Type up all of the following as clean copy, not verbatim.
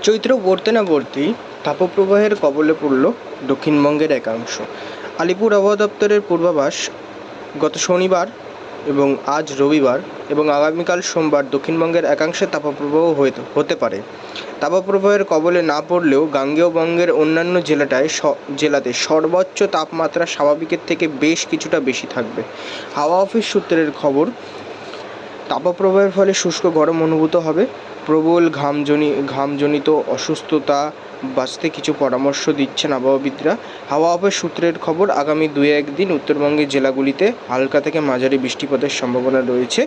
চৈত্র পড়তে না পড়তেই তাপপ্রবাহের কবলে পড়ল দক্ষিণবঙ্গের একাংশ। আলিপুর আবহাওয়া দপ্তরের পূর্বাভাস, গত শনিবার এবং আজ রবিবার এবং আগামীকাল সোমবার দক্ষিণবঙ্গের একাংশে তাপপ্রবাহ হতে পারে। তাপপ্রবাহের কবলে না পড়লেও গাঙ্গেয় বঙ্গের অন্যান্য জেলাতে সর্বোচ্চ তাপমাত্রা স্বাভাবিকের থেকে বেশ কিছুটা বেশি থাকবে। হাওয়া অফিস সূত্রের খবর, তাপপ্রবাহের ফলে শুষ্ক গরম অনুভূত হবে। প্রবল ঘামজনিত অসুস্থতা বাঁচতে কিছু পরামর্শ দিচ্ছেন আবহাওয়াবিদরা। হাওয়া অফিস সূত্রের খবর, আগামী 2-1 দিন উত্তরবঙ্গের জেলাগুলিতে হালকা থেকে মাঝারি বৃষ্টিপাতের সম্ভাবনা রয়েছে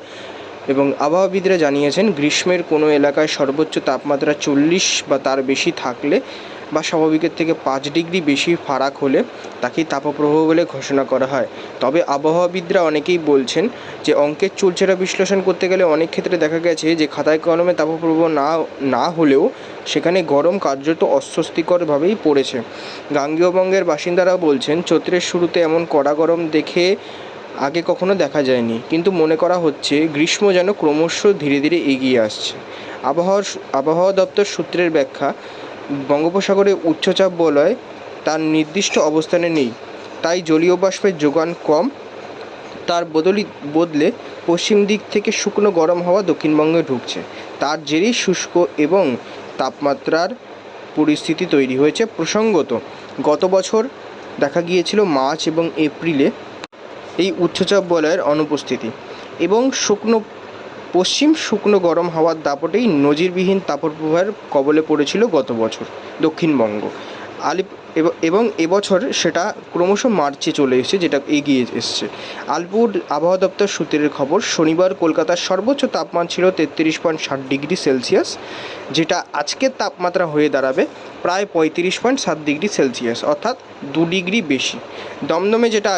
এবং আবহাওয়াবিদরা জানিয়েছেন, গ্রীষ্মের কোনো এলাকায় সর্বোচ্চ তাপমাত্রা 40 বা তার বেশি থাকলে বা স্বাভাবিকের থেকে 5 ডিগ্রি বেশি ফারাক হলে তাকেই তাপপ্রবাহ বলে ঘোষণা করা হয়। তবে আবহাওয়াবিদরা অনেকেই বলছেন যে অঙ্কের চুলচেরা বিশ্লেষণ করতে গেলে অনেক ক্ষেত্রে দেখা গেছে যে খাতায় কলমে তাপপ্রবাহ না হলেও সেখানে গরম কার্যত অস্বস্তিকরভাবেই পড়েছে। গাঙ্গেয় বঙ্গের বাসিন্দারা বলছেন, চৈত্রের শুরুতে এমন কড়া গরম দেখে আগে কখনো দেখা যায়নি, কিন্তু মনে করা হচ্ছে গ্রীষ্ম যেন ক্রমশ ধীরে ধীরে এগিয়ে আসছে। আবহাওয়া দপ্তর সূত্রের ব্যাখ্যা, বঙ্গোপসাগরে উচ্চচাপ বলয় তার নির্দিষ্ট অবস্থানে নেই, তাই জলীয় বাষ্পের যোগান কম। তার বদলে পশ্চিম দিক থেকে শুকনো গরম হাওয়া দক্ষিণবঙ্গে ঢুকছে। তার জেরেই শুষ্ক এবং তাপমাত্রার পরিস্থিতি তৈরি হয়েছে। প্রসঙ্গত, গত বছর দেখা গিয়েছিল মার্চ এবং এপ্রিলে এই উচ্চচাপ বলয়ের অনুপস্থিতি এবং পশ্চিম শুকনো গরম হাওয়ার দাপটেই নজিরবিহীন তাপপ্রবাহের কবলে পড়েছিল গত বছর দক্ষিণবঙ্গ। এবং এবছর সেটা ক্রমশ মার্চে চলে এসেছে, যেটা এগিয়ে এসছে। আলিপুর আবহাওয়া দপ্তর সূত্রের খবর, শনিবার কলকাতার সর্বোচ্চ তাপমান ছিল 33.7 ডিগ্রি সেলসিয়াস, যেটা আজকের তাপমাত্রা হয়ে দাঁড়াবে প্রায় 35.7 ডিগ্রি সেলসিয়াস, অর্থাৎ 2 ডিগ্রি বেশি। দমদমে যেটা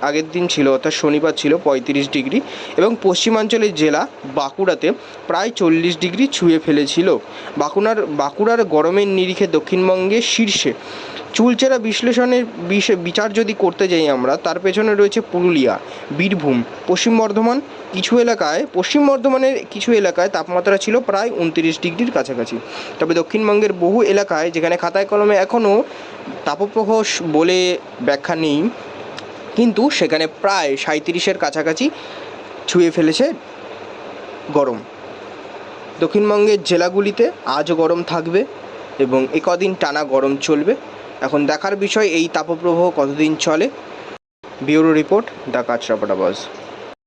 আগের দিন ছিল, অর্থাৎ শনিবার ছিল 35 ডিগ্রি, এবং পশ্চিমাঞ্চলের জেলা বাঁকুড়াতে প্রায় 40 ডিগ্রি ছুঁয়ে ফেলেছিল। বাঁকুড়ার গরমের নিরিখে দক্ষিণবঙ্গের শীর্ষে। চুলচেরা বিশ্লেষণের বিচার যদি করতে যাই আমরা, তার পেছনে রয়েছে পুরুলিয়া, বীরভূম, পশ্চিম বর্ধমানের কিছু এলাকায় তাপমাত্রা ছিল প্রায় 29 ডিগ্রির কাছাকাছি। তবে দক্ষিণবঙ্গের বহু এলাকায়, যেখানে খাতায় কলমে এখনও তাপপ্রবাহ বলে ব্যাখ্যা নেই, কিন্তু সেখানে প্রায় 37-এর কাছাকাছি ছুঁয়ে ফেলেছে গরম। দক্ষিণবঙ্গের জেলাগুলিতে আজও গরম থাকবে এবং কদিন টানা গরম চলবে। এখন দেখার বিষয় এই তাপপ্রবাহ কতদিন চলে। ব্যুরো রিপোর্ট, দ্য কাচরাপাড়া বাজ।